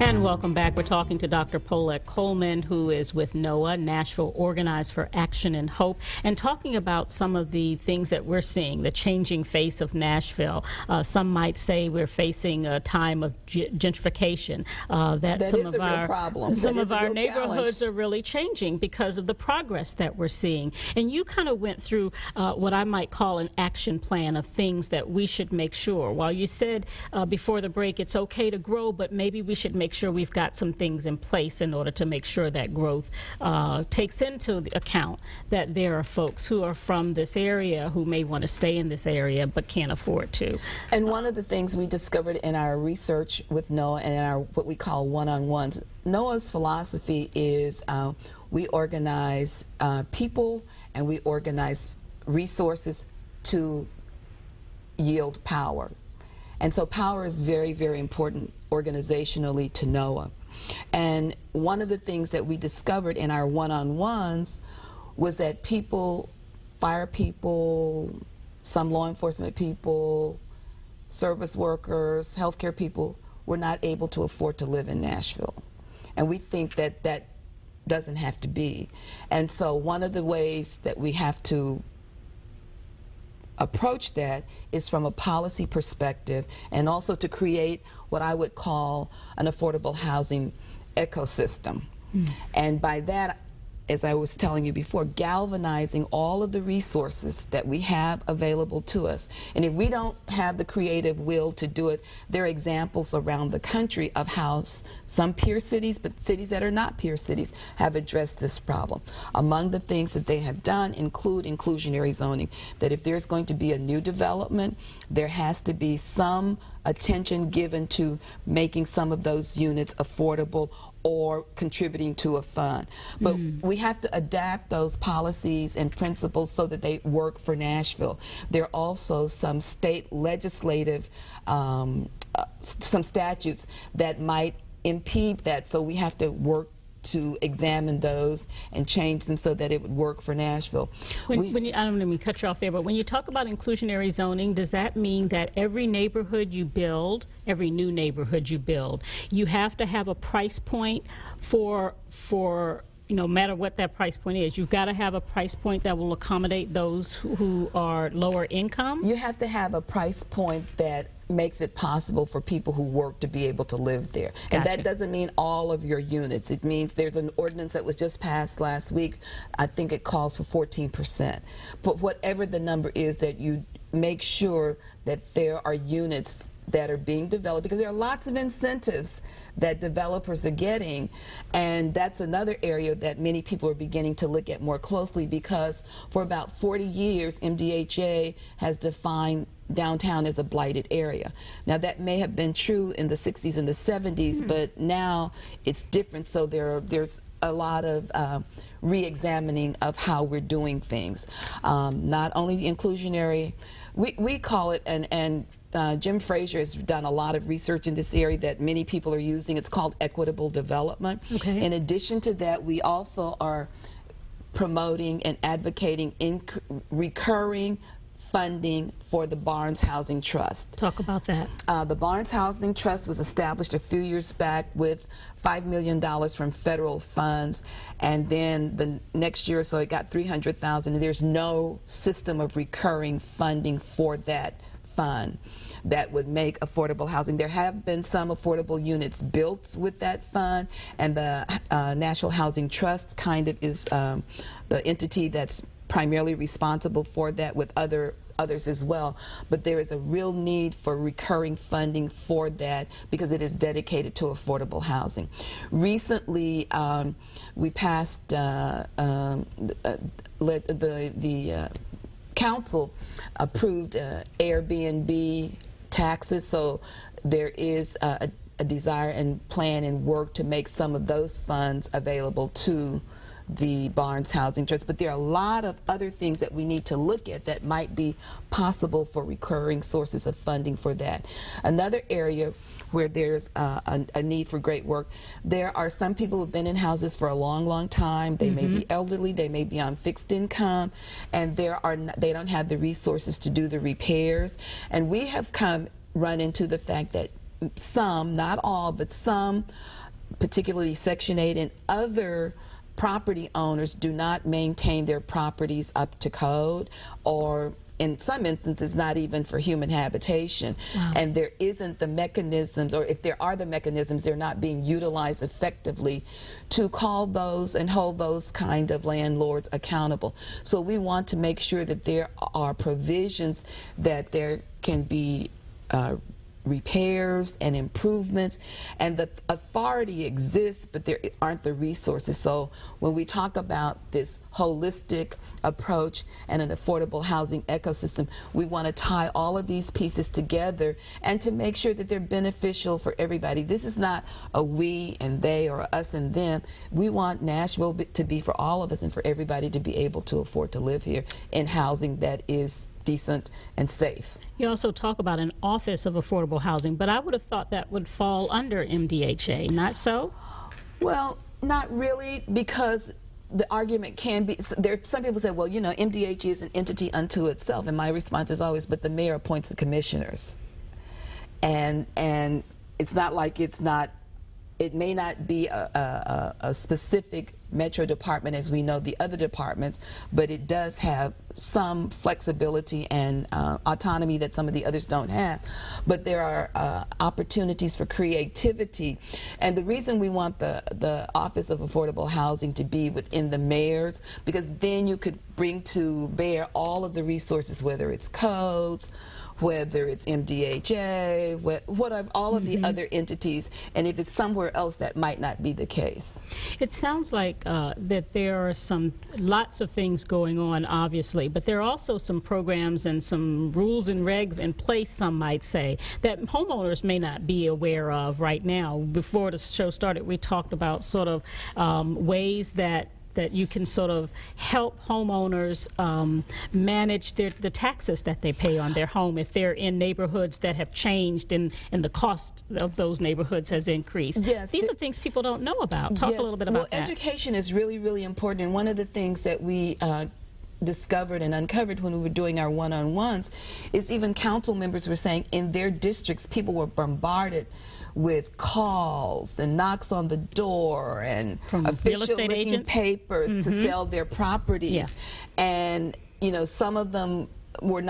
And welcome back. We're talking to Dr. Paulette Coleman, who is with NOAA, Nashville Organized for Action and Hope, and talking about some of the things that we're seeing, the changing face of Nashville. Some might say we're facing a time of gentrification. That some of our problem. Some of our neighborhoods challenge. are really changing because of the progress that we're seeing. And you kind of went through what I might call an action plan of things that we should make sure. While you said before the break it's okay to grow, but maybe we should make sure we've got some things in place in order to make sure that growth takes into account that there are folks who are from this area who may want to stay in this area but can't afford to. And one of the things we discovered in our research with NOAA and in our what we call one-on-ones, NOAA's philosophy is we organize people and we organize resources to yield power. And so power is very, very important organizationally to NOAA. And one of the things that we discovered in our one-on-ones was that people, fire people, some law enforcement people, service workers, healthcare people, were not able to afford to live in Nashville. And we think that that doesn't have to be. And so one of the ways that we have to approach that is from a policy perspective, and also to create what I would call an affordable housing ecosystem. And by that, as I was telling you before, galvanizing all of the resources that we have available to us. And if we don't have the creative will to do it, there are examples around the country of how some peer cities, but cities that are not peer cities, have addressed this problem. Among the things that they have done include inclusionary zoning, that if there's going to be a new development, there has to be some attention given to making some of those units affordable or contributing to a fund. But we have to adapt those policies and principles so that they work for Nashville. There are also some state legislative, some statutes that might impede that, so we have to work to examine those and change them so that it would work for Nashville. I don't mean to cut you off there, but when you talk about inclusionary zoning, does that mean that every neighborhood you build, every new neighborhood you build, you have to have a price point for no matter what that price point is, you've got to have a price point that will accommodate those who are lower income? You have to have a price point that makes it possible for people who work to be able to live there. Gotcha. And that doesn't mean all of your units. It means there's an ordinance that was just passed last week. I think it calls for 14%. But whatever the number is, that you make sure that there are units that are being developed, because there are lots of incentives that developers are getting, and that's another area that many people are beginning to look at more closely, because for about 40 years MDHA has defined downtown as a blighted area. Now that may have been true in the 60s and the 70s, but now it's different, so there's a lot of re-examining of how we're doing things. Not only inclusionary, we call it, and Jim Frazier has done a lot of research in this area that many people are using. It's called equitable development. Okay. In addition to that, we also are promoting and advocating recurring funding for the Barnes Housing Trust. Talk about that. The Barnes Housing Trust was established a few years back with $5 million from federal funds, and then the next year or so it got $300,000, and there's no system of recurring funding for that fund that would make affordable housing. There have been some affordable units built with that fund, and the National Housing Trust kind of is the entity that's primarily responsible for that, with others as well. But there is a real need for recurring funding for that because it is dedicated to affordable housing. Recently, we passed the council approved Airbnb taxes, so there is a desire and plan and work to make some of those funds available to the Barnes Housing Trust. But there are a lot of other things that we need to look at that might be possible for recurring sources of funding for that. Another area where there's a need for great work, there are some people who've been in houses for a long, long time. They may be elderly, they may be on fixed income, and they don't have the resources to do the repairs. And we have run into the fact that some, not all, but some, particularly Section 8 and other property owners, do not maintain their properties up to code, or in some instances not even for human habitation. Wow. And there isn't the mechanisms, or if there are the mechanisms, they're not being utilized effectively to call those and hold those kind of landlords accountable. So we want to make sure that there are provisions, that there can be repairs and improvements, and the authority exists, but there aren't the resources. So when we talk about this holistic approach and an affordable housing ecosystem, we want to tie all of these pieces together and to make sure that they're beneficial for everybody. This is not a we and they, or us and them. We want Nashville to be for all of us and for everybody to be able to afford to live here in housing that is decent and safe. You also talk about an Office of Affordable Housing, but I would have thought that would fall under MDHA, not so? Well, not really, because the argument can be, some people say, well, you know, MDHA is an entity unto itself, and my response is always, but the mayor appoints the commissioners. And it's not like it's not, it may not be a specific metro department as we know the other departments, but it does have some flexibility and autonomy that some of the others don't have. But there are opportunities for creativity, and the reason we want the Office of Affordable Housing to be within the mayors, because then you could bring to bear all of the resources, whether it's codes, whether it's MDHA, whatever, all of the other entities, and if it's somewhere else, that might not be the case. It sounds like that there are lots of things going on, obviously, but there are also some programs and some rules and regs in place, some might say, that homeowners may not be aware of right now. Before the show started, we talked about sort of ways that you can sort of help homeowners manage the taxes that they pay on their home if they're in neighborhoods that have changed and the cost of those neighborhoods has increased. Yes, these are things people don't know about. Talk a little bit about that. Education is really, really important, and one of the things that we discovered and uncovered when we were doing our one-on-ones is even council members were saying in their districts people were bombarded with calls and knocks on the door and from real estate agents, papers to sell their properties, and you know, some of them were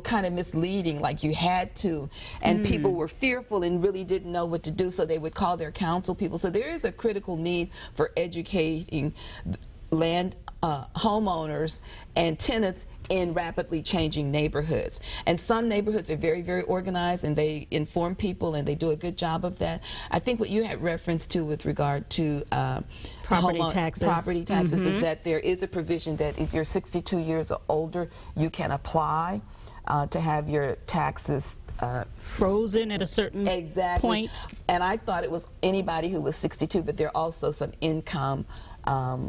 kind of misleading, like you had to, and people were fearful and really didn't know what to do, so they would call their council people. So there is a critical need for educating homeowners and tenants in rapidly changing neighborhoods. And some neighborhoods are very, very organized, and they inform people, and they do a good job of that. I think what you had reference to with regard to property taxes is that there is a provision that if you're 62 years or older, you can apply to have your taxes frozen at a certain point. And I thought it was anybody who was 62, but there are also some income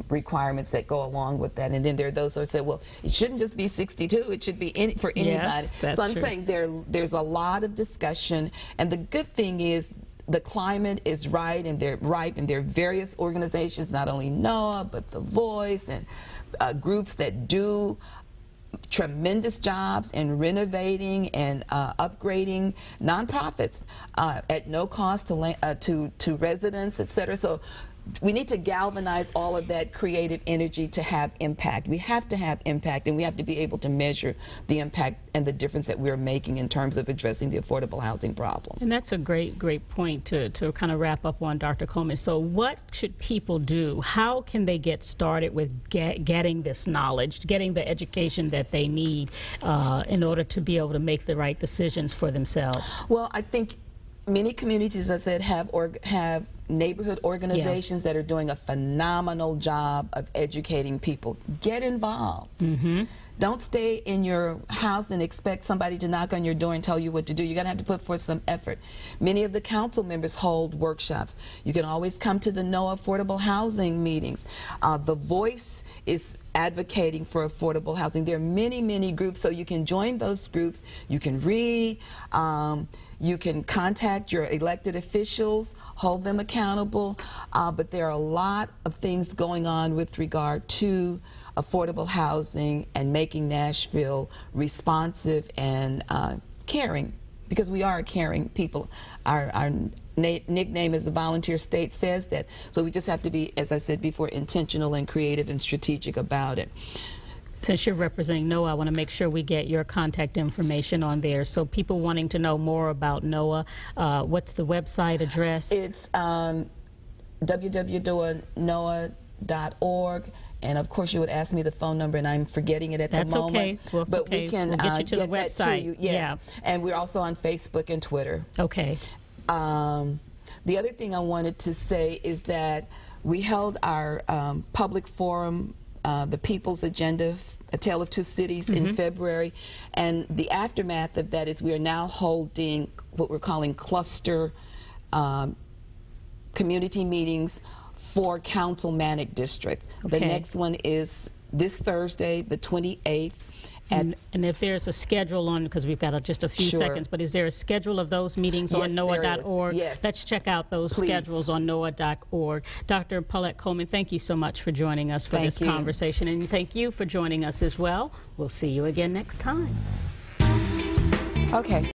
requirements that go along with that. And then there are those who say, well, it shouldn't just be 62, it should be for anybody. Yes, that's so I'm true. saying there's a lot of discussion, and the good thing is the climate is right, and they're ripe, and there are various organizations, not only NOAA, but The Voice, and groups that do tremendous jobs in renovating and upgrading nonprofits at no cost to residents, etc. So we need to galvanize all of that creative energy to have impact. We have to have impact, and we have to be able to measure the impact and the difference that we're making in terms of addressing the affordable housing problem. And that's a great point to kind of wrap up on, Dr. Coleman. So what should people do? How can they get started with getting this knowledge, getting the education that they need in order to be able to make the right decisions for themselves? Well, I think many communities, as I said, have neighborhood organizations that are doing a phenomenal job of educating people. Get involved. Don't stay in your house and expect somebody to knock on your door and tell you what to do. You're going to have to put forth some effort. Many of the council members hold workshops. You can always come to the NOAA affordable housing meetings. The Voice is advocating for affordable housing. There are many, many groups, so you can join those groups. You can read. You can contact your elected officials, hold them accountable, but there are a lot of things going on with regard to affordable housing and making Nashville responsive and caring because we are caring people. Our nickname as the volunteer state says that, so we just have to be, as I said before, intentional and creative and strategic about it. Since you're representing NOAA, I want to make sure we get your contact information on there. So people wanting to know more about NOAA, what's the website address? It's www.noaa.org. And of course, you would ask me the phone number, and I'm forgetting it at the moment. That's okay. Well, but okay. we can we'll get you to get the website. That to you. Yes. Yeah. And we're also on Facebook and Twitter. Okay. The other thing I wanted to say is that we held our public forum, the People's Agenda, A Tale of Two Cities, in February. And the aftermath of that is we are now holding what we're calling cluster community meetings for council-managed districts. Okay. The next one is this Thursday, the 28th. And if there's a schedule on, because we've got just a few seconds, but is there a schedule of those meetings on NOAA.org? Yes. Let's check out those schedules on NOAA.org. Dr. Paulette Coleman, thank you so much for joining us for this conversation, and thank you for joining us as well. We'll see you again next time. Okay.